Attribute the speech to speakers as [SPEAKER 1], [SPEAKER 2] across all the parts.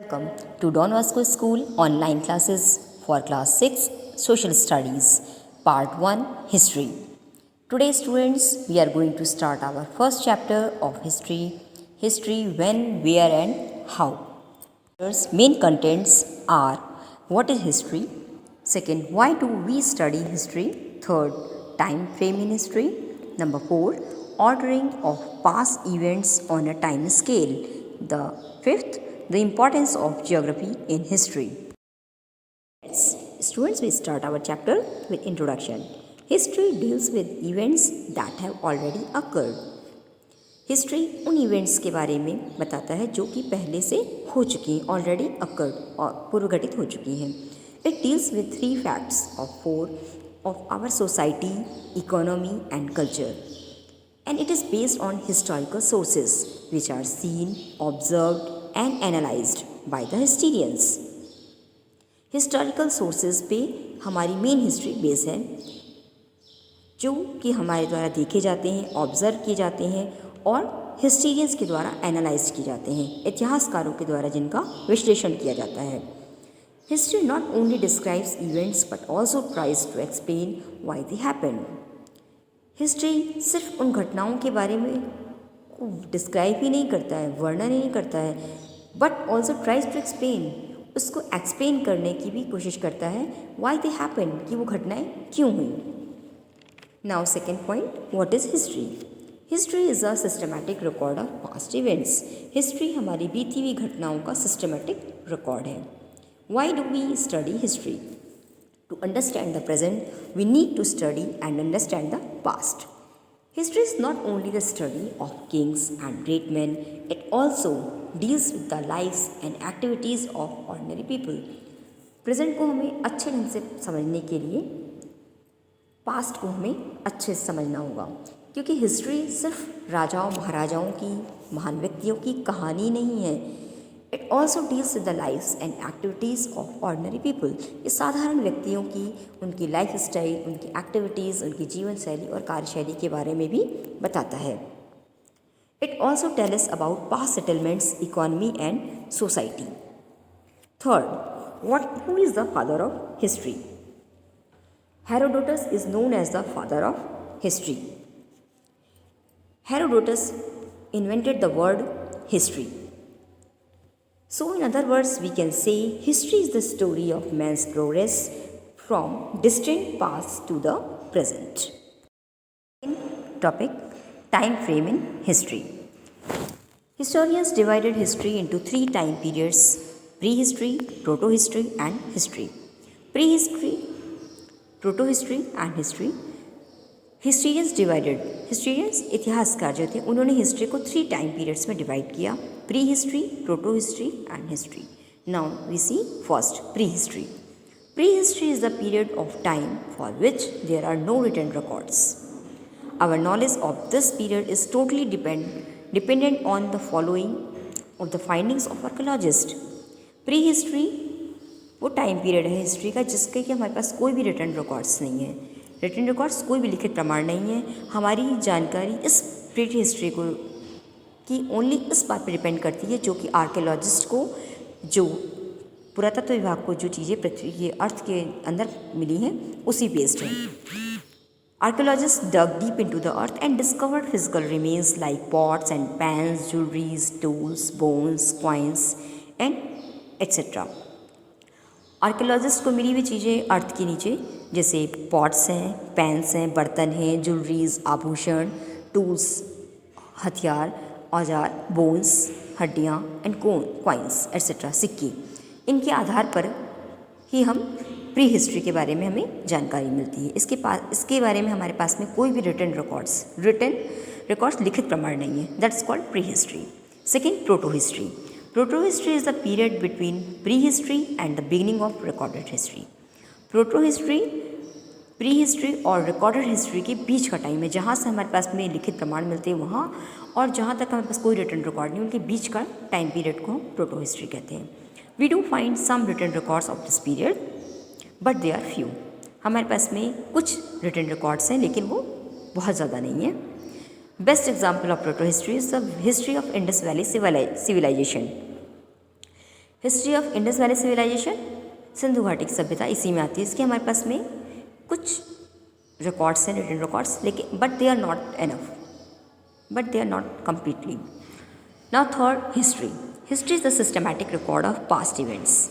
[SPEAKER 1] Welcome to Don Vasco School online classes for class 6 Social Studies Part 1 History. Today students we are going to start our first chapter of History when, where and how. Its main contents are what is history? Second, why do we study history? Third, time frame in history. Number 4, ordering of past events on a time scale. The fifth, the importance of geography in history. Students, we start our chapter with introduction. History deals with events that have already occurred. History उन events के बारे में बताता है जो कि पहले से हो चुकी हैं, ऑलरेडी अकर्ड और पूर्वघटित हो चुकी हैं. It deals with 3 facts of 4 of our society, economy and culture, and it is based on historical sources which are seen, observed and analyzed by the historians. Historical sources पे हमारी main history base है जो कि हमारे द्वारा देखे जाते हैं, ऑब्जर्व किए जाते हैं और हिस्टीरियंस के द्वारा एनालाइज किए जाते हैं, इतिहासकारों के द्वारा जिनका विश्लेषण किया जाता है. History not only describes events but also tries to explain why they happen. History सिर्फ उन घटनाओं के बारे में डिस्क्राइब ही नहीं करता है, वर्णन ही नहीं करता है, but also tries to explain, उसको एक्सप्लेन करने की भी कोशिश करता है वाई दे हैपन, कि वो घटनाएं क्यों हुई. Now second point, what is history? History is a systematic record of past events. History हमारी बीती हुई घटनाओं का सिस्टमैटिक रिकॉर्ड है. Why do we study history? To understand the present we need to study and understand the past. History is not only the study of kings and great men, it also deals with the lives and activities of ordinary people. Present को हमें अच्छे ढंग से समझने के लिए past को हमें अच्छे से समझना होगा, क्योंकि हिस्ट्री सिर्फ राजाओं महाराजाओं की, महान व्यक्तियों की कहानी नहीं है. It also deals with the lifes and activities of ordinary people. ये साधारण व्यक्तियों की, उनकी लाइफ स्टाइल, उनकी एक्टिविटीज़, उनकी जीवन शैली और कार्यशैली के बारे में भी बताता है. It also tells about past settlements, economy and society. Third, who is the father of history? Herodotus is known as the father of history. Herodotus invented the word history. So in other words, we can say history is the story of man's progress from distant past to the present. Topic, time frame in history. Historians divided history into 3 time periods: prehistory, protohistory and history. Prehistory, protohistory and history. Historians इतिहासकार जो थे उन्होंने history को 3 time periods में divide किया: prehistory, protohistory and history. Now we see first prehistory. Prehistory is the period of time for which there are no written records. Our knowledge of this period is totally dependent on the following of the findings of archaeologist. Prehistory वो time period है history का जिसके कि हमारे पास कोई भी written records नहीं है. रिटन रिकॉर्ड्स कोई भी लिखित प्रमाण नहीं है. हमारी जानकारी इस प्री हिस्ट्री को की ओनली इस बात पर डिपेंड करती है जो कि आर्कियोलॉजिस्ट को, जो पुरातत्व विभाग को जो चीज़ें पृथ्वी के अर्थ के अंदर मिली हैं उसी बेस्ड है. Archaeologist dug deep into the earth and discovered physical remains like pots and pans, jewelries, tools, bones, coins and etc. Archaeologist को मिली हुई चीज़ें अर्थ के नीचे जैसे पॉट्स हैं, पैन्स हैं, बर्तन हैं, ज्वेलरीज, आभूषण, टूल्स, हथियार, औजार, बोन्स, हड्डियाँ एंड कॉइन्स एट्सेट्रा, सिक्के, इनके आधार पर ही हम प्री हिस्ट्री के बारे में हमें जानकारी मिलती है. इसके बारे में हमारे पास में कोई भी रिटन रिकॉर्ड्स लिखित प्रमाण नहीं है. That is called pre history. Second, proto history. Proto history is the period between prehistory and the beginning of recorded history. Proto history pre history और रिकॉर्डेड हिस्ट्री के बीच का टाइम है, जहाँ से हमारे पास में लिखित प्रमाण मिलते हैं वहाँ, और जहाँ तक हमारे पास कोई रिटन रिकॉर्ड नहीं, उनके बीच का टाइम पीरियड को हम प्रोटो हिस्ट्री कहते हैं. We do find some written records of this period but they are few. हमारे पास में कुछ रिटन रिकॉर्ड्स हैं लेकिन वो बहुत ज़्यादा नहीं है. Best example of proto history is the history of Indus valley civilization. History of Indus valley civilization, Sindhu घाटी की सभ्यता इसी में आती है। इसके हमारे पास में कुछ रिकॉर्ड्स हैं, रिटन रिकॉर्ड्स, लेकिन but they are not enough, but they are not completely. Now third, history. History is the systematic record of past events.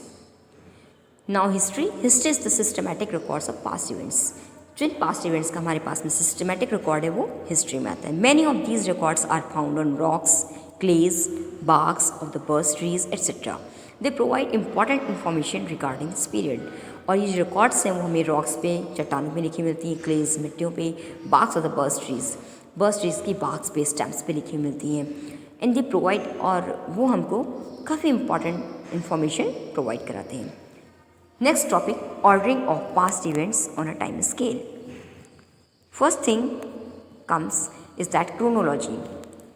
[SPEAKER 1] Now history is the systematic records of past events. जिन past events का हमारे पास में systematic record है वो history में आता है। Many of these records are found on rocks, clays, barks of the burst trees, etc. They provide important information regarding this period. और ये जो रिकॉर्ड्स हैं वो हमें रॉक्स पे, चट्टानों पे लिखी मिलती हैं, क्लेज मिट्टियों पे, barks of the burst trees की barks पे, स्टैम्प्स पे लिखी मिलती हैं, एंड दे प्रोवाइड, और वो हमको काफ़ी इंपॉर्टेंट इंफॉर्मेशन प्रोवाइड कराते हैं। Next topic, ordering of past events on a time scale. First thing comes is that chronology.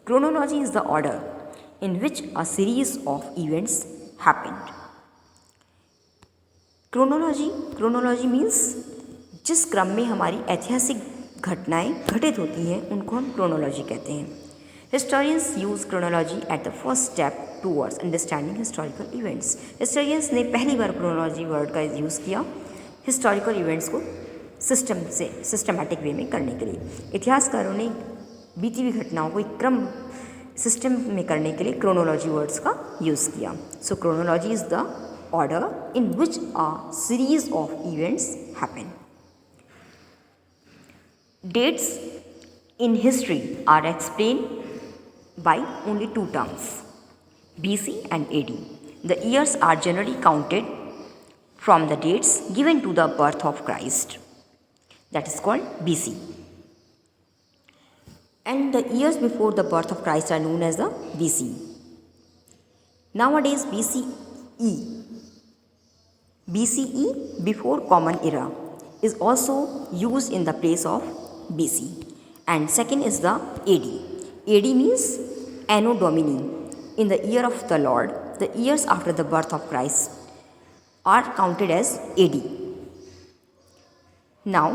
[SPEAKER 1] Chronology is the order in which a series of events happened. Chronology means जिस क्रम में हमारी ऐतिहासिक घटनाएं घटित होती हैं उनको हम क्रोनोलॉजी कहते हैं। Historians use chronology at the first step towards understanding historical events. Historians ने पहली बार क्रोनोलॉजी वर्ड का यूज़ किया हिस्टोरिकल इवेंट्स को सिस्टमैटिक वे में करने के लिए। इतिहासकारों ने बीती हुई घटनाओं को एक क्रम सिस्टम में करने के लिए क्रोनोलॉजी वर्ड्स का यूज़ किया। So chronology is the order in which a series of events happen. Dates in history are explained by only two terms, BC and AD. The years are generally counted from the dates given to the birth of Christ. That is called BC. And the years before the birth of Christ are known as the BC. Nowadays BCE, before Common Era, is also used in the place of BC. And second is the AD. AD means Anno Domini, in the year of the Lord. The years after the birth of Christ are counted as AD. Now,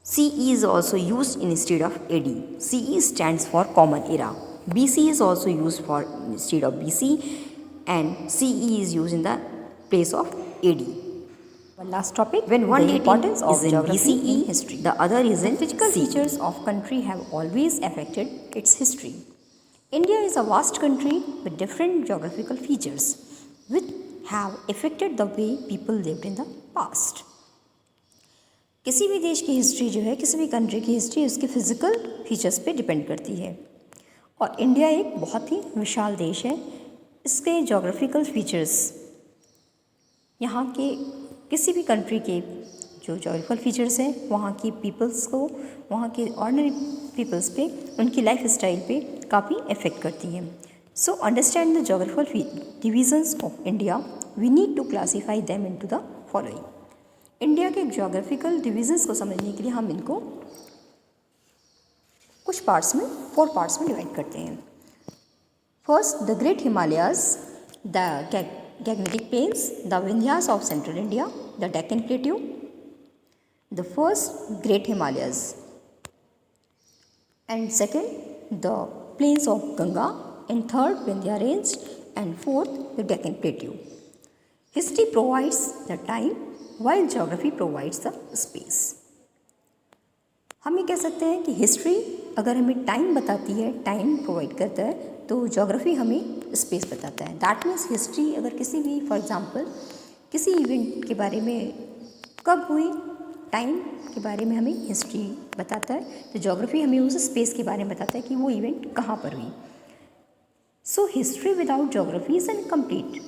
[SPEAKER 1] CE is also used instead of AD. CE stands for Common Era. BC is also used for instead of BC, and CE is used in the place of AD.
[SPEAKER 2] One last topic,
[SPEAKER 1] when one
[SPEAKER 2] the importance of
[SPEAKER 1] is in
[SPEAKER 2] geography
[SPEAKER 1] BCE,
[SPEAKER 2] in history.
[SPEAKER 1] The other is in
[SPEAKER 2] Physical
[SPEAKER 1] CE.
[SPEAKER 2] features of country have always affected its history. India is a vast country with different geographical features which have affected the way people lived in the past. किसी भी देश की history जो है, किसी भी country की history उसके फिजिकल फीचर्स पे डिपेंड करती है। और इंडिया एक बहुत ही विशाल देश है। इसके जोग्राफिकल फीचर्स यहाँ के किसी भी कंट्री के जो जोग्राफिकल फीचर्स हैं वहाँ की पीपल्स को, वहाँ के ऑर्डिनरी पीपल्स पे, उनकी लाइफ स्टाइल पे काफ़ी इफ़ेक्ट करती हैं। So understand the geographical divisions of India, we need to classify them into the following. India के जोग्राफिकल डिविजन्स को समझने के लिए हम इनको कुछ पार्ट्स में, 4 पार्ट्स में डिवाइड करते हैं। First, the great Himalayas, the Gangetic Plains, the Vindhyas of Central India, the Deccan Plateau, the first Great Himalayas, and second the plains of Ganga, and third Vindhya Range, and fourth the Deccan Plateau. History provides the time while geography provides the space. हम ये कह सकते हैं कि history अगर हमें time बताती है, टाइम प्रोवाइड करता है, तो ज्योग्राफी हमें स्पेस बताता है। दैट मीन्स हिस्ट्री अगर किसी भी, फॉर एग्जांपल किसी इवेंट के बारे में कब हुई, टाइम के बारे में हमें हिस्ट्री बताता है, तो ज्योग्राफी हमें उस स्पेस के बारे में बताता है कि वो इवेंट कहाँ पर हुई। So history without geography is incomplete.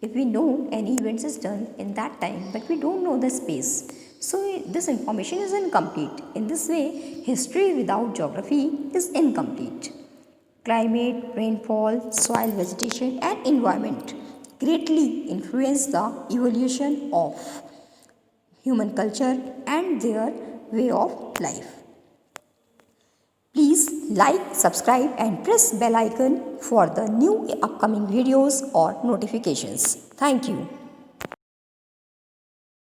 [SPEAKER 2] If we know any events is done in that time but we don't know the space, so this information is incomplete. In this way, history without geography is incomplete. Climate, rainfall, soil, vegetation and environment greatly influence the evolution of human culture and their way of life. Please like, subscribe and press bell icon for the new upcoming videos or notifications. Thank you.